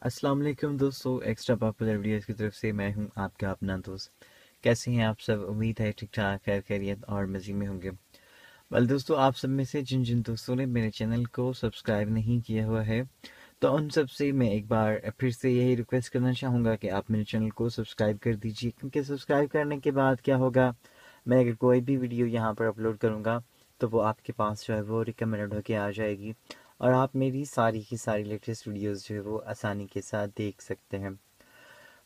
अस्सलाम वालेकुम दोस्तों, एक्स्ट्रा पॉपुलर वीडियोस की तरफ से मैं हूं आपका अपना दोस्त। कैसे हैं आप सब? उम्मीद है ठीक ठाक खैर खैरियत और मज़े में होंगे। वेल दोस्तों, आप सब में से जिन जिन दोस्तों ने मेरे चैनल को सब्सक्राइब नहीं किया हुआ है, तो उन सब से मैं एक बार फिर से यही रिक्वेस्ट करना चाहूँगा कि आप मेरे चैनल को सब्सक्राइब कर दीजिए, क्योंकि सब्सक्राइब करने के बाद क्या होगा, मैं अगर कोई भी वीडियो यहाँ पर अपलोड करूँगा तो वो आपके पास जो है वो रिकमेंडेड होके आ जाएगी और आप मेरी सारी की सारी लेटेस्ट वीडियोस जो है वो आसानी के साथ देख सकते हैं।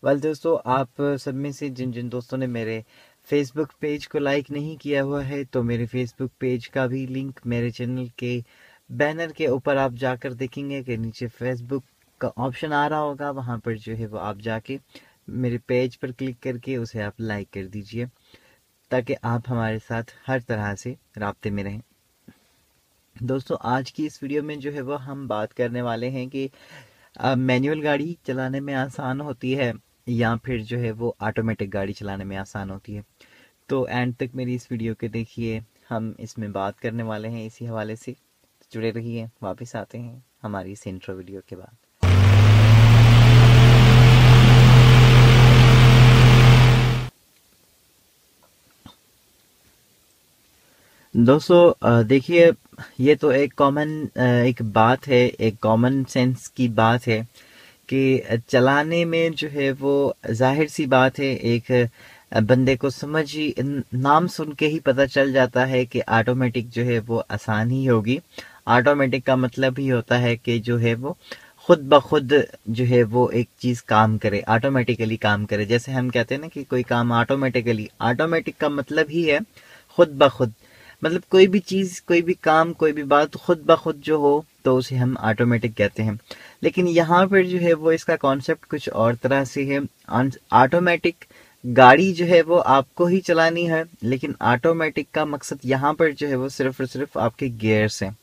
वेल दोस्तों, आप सब में से जिन जिन दोस्तों ने मेरे फेसबुक पेज को लाइक नहीं किया हुआ है, तो मेरे फेसबुक पेज का भी लिंक मेरे चैनल के बैनर के ऊपर आप जाकर देखेंगे कि नीचे फेसबुक का ऑप्शन आ रहा होगा। वहाँ पर जो है वो आप जाके मेरे पेज पर क्लिक करके उसे आप लाइक कर दीजिए, ताकि आप हमारे साथ हर तरह से राब्ते में रहें। दोस्तों, आज की इस वीडियो में जो है वो हम बात करने वाले हैं कि मैनुअल गाड़ी चलाने में आसान होती है या फिर जो है वो ऑटोमेटिक गाड़ी चलाने में आसान होती है। तो एंड तक मेरी इस वीडियो के देखिए, हम इसमें बात करने वाले हैं इसी हवाले से। जुड़े रहिए, वापस आते हैं हमारी इस इंट्रो वीडियो के बाद। दोस्तों देखिए, ये तो एक बात है, एक कॉमन सेंस की बात है कि चलाने में जो है वो जाहिर सी बात है, एक बंदे को समझ ही नाम सुन के ही पता चल जाता है कि ऑटोमेटिक जो है वो आसान ही होगी। ऑटोमेटिक का मतलब ही होता है कि जो है वो खुद ब खुद जो है वो एक चीज काम करे, ऑटोमेटिकली काम करे। जैसे हम कहते हैं ना कि कोई काम ऑटोमेटिकली, ऑटोमेटिक का मतलब ही है खुद ब खुद। मतलब कोई भी चीज, कोई भी काम, कोई भी बात खुद ब खुद जो हो तो उसे हम ऑटोमेटिक कहते हैं। लेकिन यहाँ पर जो है वो इसका कॉन्सेप्ट कुछ और तरह से है। ऑटोमेटिक गाड़ी जो है वो आपको ही चलानी है, लेकिन ऑटोमेटिक का मकसद यहाँ पर जो है वो सिर्फ और सिर्फ आपके गियर्स हैं।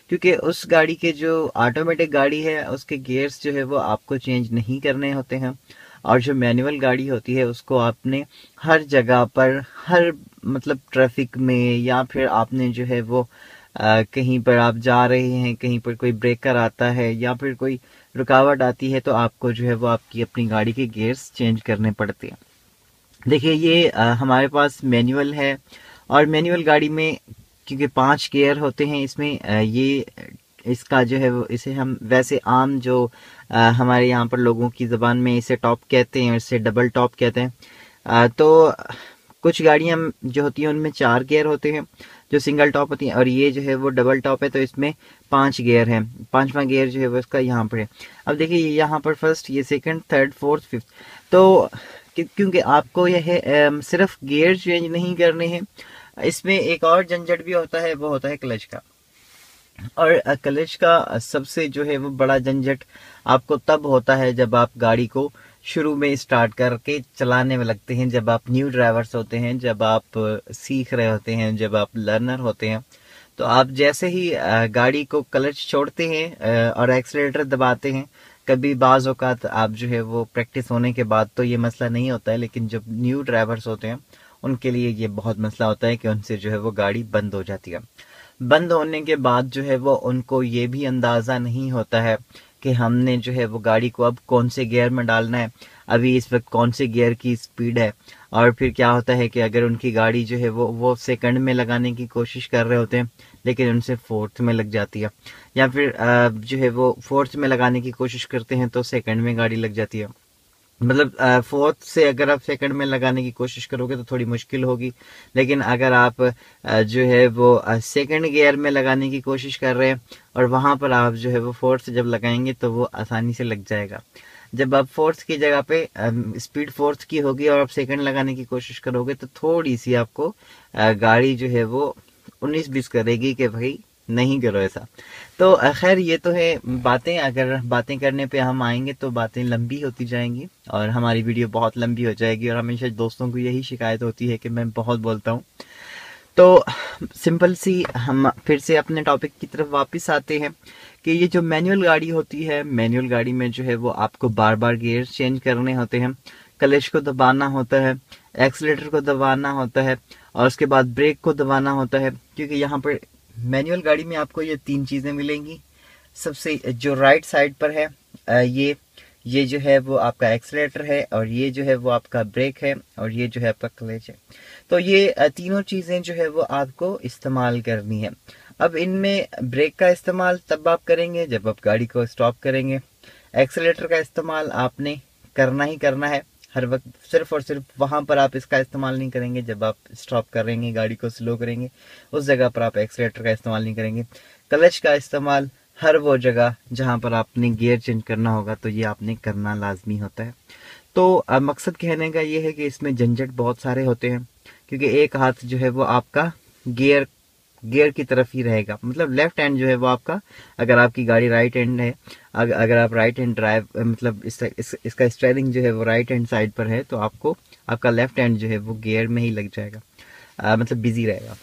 क्योंकि उस गाड़ी के जो ऑटोमेटिक गाड़ी है उसके गियर्स जो है वो आपको चेंज नहीं करने होते हैं, और जो मैनुअल गाड़ी होती है उसको आपने हर जगह पर, हर मतलब ट्रैफिक में, या फिर आपने जो है वो कहीं पर आप जा रहे हैं, कहीं पर कोई ब्रेकर आता है या फिर कोई रुकावट आती है, तो आपको जो है वो आपकी अपनी गाड़ी के गियर्स चेंज करने पड़ते हैं। देखिए, ये हमारे पास मैनुअल है, और मैनुअल गाड़ी में क्योंकि 5 गियर होते हैं इसमें, ये इसका जो है वो, इसे हम वैसे आम जो हमारे यहाँ पर लोगों की ज़बान में इसे टॉप कहते हैं, इसे डबल टॉप कहते हैं। तो कुछ गाड़ियाँ जो होती हैं उनमें 4 गियर होते हैं जो सिंगल टॉप होती हैं, और ये जो है वो डबल टॉप है, तो इसमें 5 गियर हैं। 5वां गियर जो है वो इसका यहाँ पर है। अब देखिए, यहाँ पर फर्स्ट, ये सेकंड, थर्ड, फोर्थ, फिफ्थ। तो क्योंकि आपको यह सिर्फ गियर चेंज नहीं करने हैं, इसमें एक और झंझट भी होता है, वो होता है क्लच का। और क्लच का सबसे जो है वो बड़ा झंझट आपको तब होता है जब आप गाड़ी को शुरू में स्टार्ट करके चलाने में लगते हैं, जब आप न्यू ड्राइवर्स होते हैं, जब आप सीख रहे होते हैं, जब आप लर्नर होते हैं। तो आप जैसे ही गाड़ी को क्लच छोड़ते हैं और एक्सीलरेटर दबाते हैं, कभी बाज औकात आप जो है वो प्रैक्टिस होने के बाद तो ये मसला नहीं होता है, लेकिन जब न्यू ड्राइवर्स होते हैं उनके लिए ये बहुत मसला होता है कि उनसे जो है वो गाड़ी बंद हो जाती है। बंद होने के बाद जो है वो उनको ये भी अंदाज़ा नहीं होता है कि हमने जो है वो गाड़ी को अब कौन से गियर में डालना है, अभी इस वक्त कौन से गियर की स्पीड है। और फिर क्या होता है कि अगर उनकी गाड़ी जो है वो सेकंड में लगाने की कोशिश कर रहे होते हैं, लेकिन उनसे फोर्थ में लग जाती है, या फिर जो है वो फोर्थ में लगाने की कोशिश करते हैं तो सेकंड में गाड़ी लग जाती है। मतलब फोर्थ से अगर आप सेकंड में लगाने की कोशिश करोगे तो थोड़ी मुश्किल होगी, लेकिन अगर आप जो है वो सेकंड गियर में लगाने की कोशिश कर रहे हैं और वहां पर आप जो है वो फोर्थ जब लगाएंगे तो वो आसानी से लग जाएगा। जब आप फोर्थ की जगह पे स्पीड फोर्थ की होगी और आप सेकंड लगाने की कोशिश करोगे तो थोड़ी सी आपको गाड़ी जो है वो 19-20 करेगी कि भाई नहीं करो ऐसा। तो खैर, ये तो है बातें। अगर बातें करने पे हम आएंगे तो बातें लंबी होती जाएंगी और हमारी वीडियो बहुत लंबी हो जाएगी, और हमेशा दोस्तों को यही शिकायत होती है कि मैं बहुत बोलता हूँ। तो सिंपल सी हम फिर से अपने टॉपिक की तरफ वापस आते हैं कि ये जो मैनुअल गाड़ी होती है, मैनुअल गाड़ी में जो है वो आपको बार बार गियर चेंज करने होते हैं, क्लच को दबाना होता है, एक्सीलरेटर को दबाना होता है, और उसके बाद ब्रेक को दबाना होता है। क्योंकि यहाँ पर मैनुअल गाड़ी में आपको ये 3 चीजें मिलेंगी। सबसे जो राइट साइड पर है, ये जो है वो आपका एक्सीलरेटर है, और ये जो है वो आपका ब्रेक है, और ये जो है आपका क्लच है। तो ये तीनों चीज़ें जो है वो आपको इस्तेमाल करनी है। अब इनमें ब्रेक का इस्तेमाल तब आप करेंगे जब आप गाड़ी को स्टॉप करेंगे। एक्सीलरेटर का इस्तेमाल आपने करना ही करना है हर वक्त, सिर्फ और सिर्फ वहां पर आप इसका इस्तेमाल नहीं करेंगे जब आप स्टॉप करेंगे, गाड़ी को स्लो करेंगे, उस जगह पर आप एक्सीलरेटर का इस्तेमाल नहीं करेंगे। क्लच का इस्तेमाल हर वो जगह जहां पर आपने गियर चेंज करना होगा तो ये आपने करना लाजमी होता है। तो मकसद कहने का ये है कि इसमें झंझट बहुत सारे होते हैं, क्योंकि एक हाथ जो है वो आपका गियर गियर की तरफ ही रहेगा, मतलब लेफ्ट हैंड जो है वो आपका, अगर आपकी गाड़ी राइट हैंड है, अगर आप राइट हैंड ड्राइव मतलब इसका स्टीयरिंग जो है वो राइट हैंड साइड पर है, तो आपको आपका लेफ्ट हैंड जो है वो गियर में ही लग जाएगा, मतलब बिजी रहेगा।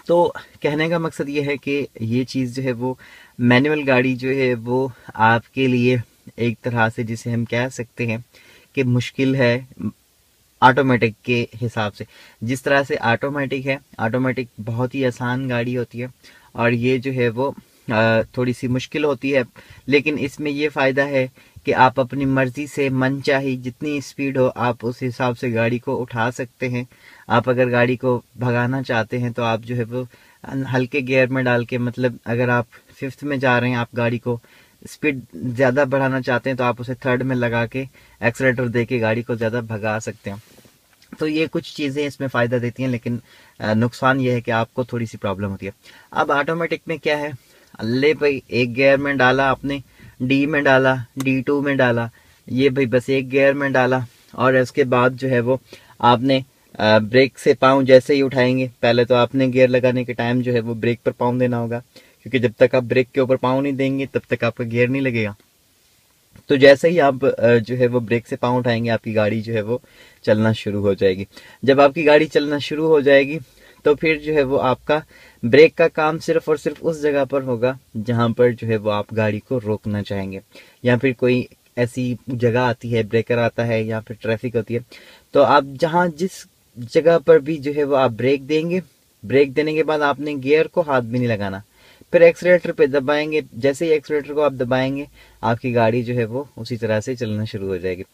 तो कहने का मकसद ये है कि ये चीज़ जो है वो मैनुअल गाड़ी जो है वो आपके लिए एक तरह से जिसे हम कह सकते हैं कि मुश्किल है ऑटोमेटिक के हिसाब से। जिस तरह से ऑटोमेटिक है, ऑटोमेटिक बहुत ही आसान गाड़ी होती है, और ये जो है वो थोड़ी सी मुश्किल होती है, लेकिन इसमें ये फ़ायदा है कि आप अपनी मर्जी से मन चाही जितनी स्पीड हो आप उस हिसाब से गाड़ी को उठा सकते हैं। आप अगर गाड़ी को भगाना चाहते हैं तो आप जो है वो हल्के गियर में डाल के, मतलब अगर आप 5th में जा रहे हैं, आप गाड़ी को स्पीड ज़्यादा बढ़ाना चाहते हैं तो आप उसे 3rd में लगा के एक्सीलरेटर दे के गाड़ी को ज़्यादा भगा सकते हैं। तो ये कुछ चीज़ें इसमें फ़ायदा देती हैं, लेकिन नुकसान ये है कि आपको थोड़ी सी प्रॉब्लम होती है। अब ऑटोमेटिक में क्या है, अल्ले भाई एक गियर में डाला आपने, डी में डाला, D2 में डाला, ये भाई बस एक गियर में डाला, और इसके बाद जो है वो आपने ब्रेक से पाँव जैसे ही उठाएंगे, पहले तो आपने गियर लगाने के टाइम जो है वो ब्रेक पर पाँव देना होगा, क्योंकि जब तक आप ब्रेक के ऊपर पाँव नहीं देंगे तब तक आपका गियर नहीं लगेगा। तो जैसे ही आप जो है वो ब्रेक से पाँव उठाएंगे, आपकी गाड़ी जो है वो चलना शुरू हो जाएगी। जब आपकी गाड़ी चलना शुरू हो जाएगी तो फिर जो है वो आपका ब्रेक का काम सिर्फ और सिर्फ उस जगह पर होगा जहां पर जो है वो आप गाड़ी को रोकना चाहेंगे, या फिर कोई ऐसी जगह आती है, ब्रेकर आता है, या फिर ट्रैफिक होती है, तो आप जहां जिस जगह पर भी जो है वो आप ब्रेक देंगे, ब्रेक देने के बाद आपने गियर को हाथ भी नहीं लगाना, फिर एक्सीलरेटर पे दबाएंगे। जैसे ही एक्सीलरेटर को आप दबाएंगे आपकी गाड़ी जो है वो उसी तरह से चलना शुरू हो जाएगी।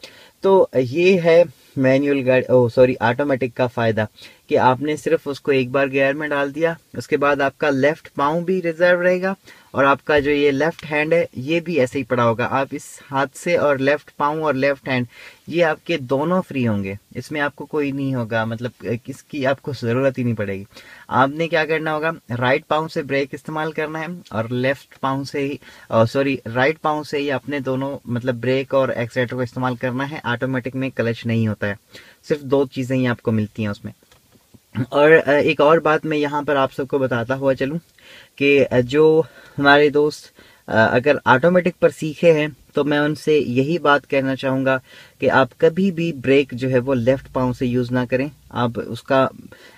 तो ये है मैनुअल गाड़ी ऑटोमेटिक का फायदा, कि आपने सिर्फ उसको एक बार गियर में डाल दिया, उसके बाद आपका लेफ्ट पाँव भी रिजर्व रहेगा, और आपका जो ये लेफ्ट हैंड है ये भी ऐसे ही पड़ा होगा। आप इस हाथ से और लेफ्ट पाँव और लेफ्ट हैंड ये आपके दोनों फ्री होंगे, इसमें आपको कोई नहीं होगा, मतलब किसकी आपको ज़रूरत ही नहीं पड़ेगी। आपने क्या करना होगा, राइट पाँव से ब्रेक इस्तेमाल करना है, और लेफ्ट पाँव से ही राइट पाँव से ही अपने दोनों मतलब ब्रेक और एक्सीलरेटर को इस्तेमाल करना है। ऑटोमेटिक में क्लच नहीं होता है, सिर्फ 2 चीज़ें ही आपको मिलती हैं उसमें। और एक और बात मैं यहाँ पर आप सबको बताता हुआ चलूँ कि जो हमारे दोस्त अगर ऑटोमेटिक पर सीखे हैं तो मैं उनसे यही बात कहना चाहूँगा कि आप कभी भी ब्रेक जो है वो लेफ्ट पाँव से यूज़ ना करें, आप उसका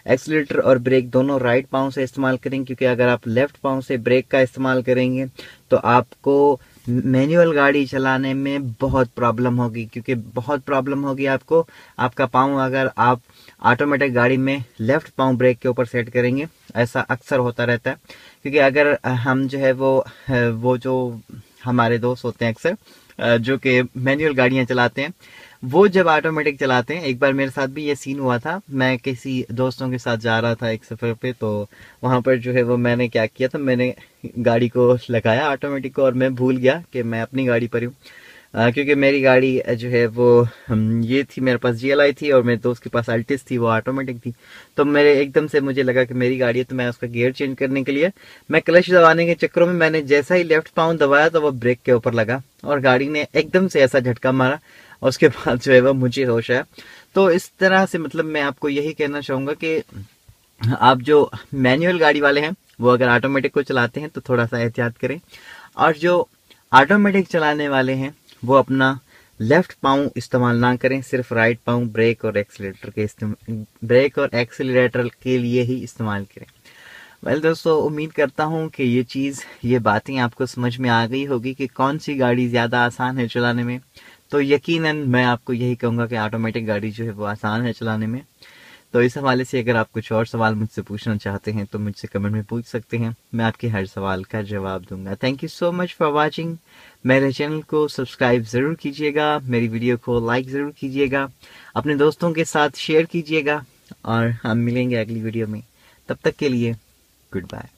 एक्सीलरेटर और ब्रेक दोनों राइट पाँव से इस्तेमाल करें, क्योंकि अगर आप लेफ्ट पाँव से ब्रेक का इस्तेमाल करेंगे तो आपको मैनुअल गाड़ी चलाने में बहुत प्रॉब्लम होगी, क्योंकि बहुत प्रॉब्लम होगी आपको। आपका पाँव अगर आप ऑटोमेटिक गाड़ी में लेफ्ट पाँव ब्रेक के ऊपर सेट करेंगे, ऐसा अक्सर होता रहता है, क्योंकि अगर हम जो है वो जो हमारे दोस्त होते हैं अक्सर जो कि मैनुअल गाड़ियां चलाते हैं, वो जब ऑटोमेटिक चलाते हैं, एक बार मेरे साथ भी ये सीन हुआ था। मैं किसी दोस्तों के साथ जा रहा था एक सफ़र पे, तो वहाँ पर जो है वो मैंने क्या किया था, मैंने गाड़ी को लगाया ऑटोमेटिक को, और मैं भूल गया कि मैं अपनी गाड़ी पर हूँ, क्योंकि मेरी गाड़ी जो है वो ये थी, मेरे पास GLI थी और मेरे दोस्त के पास अल्टिस थी, वो ऑटोमेटिक थी। तो मेरे एकदम से मुझे लगा कि मेरी गाड़ी है, तो मैं उसका गियर चेंज करने के लिए मैं क्लच दबाने के चक्करों में मैंने जैसा ही लेफ्ट पाँव दबाया तो वो ब्रेक के ऊपर लगा और गाड़ी ने एकदम से ऐसा झटका मारा, और उसके बाद जो है वो मुझे होश आया। तो इस तरह से मतलब मैं आपको यही कहना चाहूँगा कि आप जो मैनुअल गाड़ी वाले हैं वो अगर ऑटोमेटिक को चलाते हैं तो थोड़ा सा एहतियात करें, और जो ऑटोमेटिक चलाने वाले हैं वो अपना लेफ्ट पाँव इस्तेमाल ना करें, सिर्फ राइट पाँव ब्रेक और एक्सीलरेटर के लिए ही इस्तेमाल करें। वेल दोस्तों, उम्मीद करता हूँ कि ये बातें आपको समझ में आ गई होगी कि कौन सी गाड़ी ज़्यादा आसान है चलाने में। तो यकीनन मैं आपको यही कहूँगा कि ऑटोमेटिक गाड़ी जो है वो आसान है चलाने में। तो इस हवाले से अगर आप कुछ और सवाल मुझसे पूछना चाहते हैं तो मुझसे कमेंट में पूछ सकते हैं, मैं आपके हर सवाल का जवाब दूंगा। Thank you so much for watching. मेरे चैनल को सब्सक्राइब ज़रूर कीजिएगा, मेरी वीडियो को लाइक ज़रूर कीजिएगा, अपने दोस्तों के साथ शेयर कीजिएगा और हम मिलेंगे अगली वीडियो में। तब तक के लिए गुड बाय।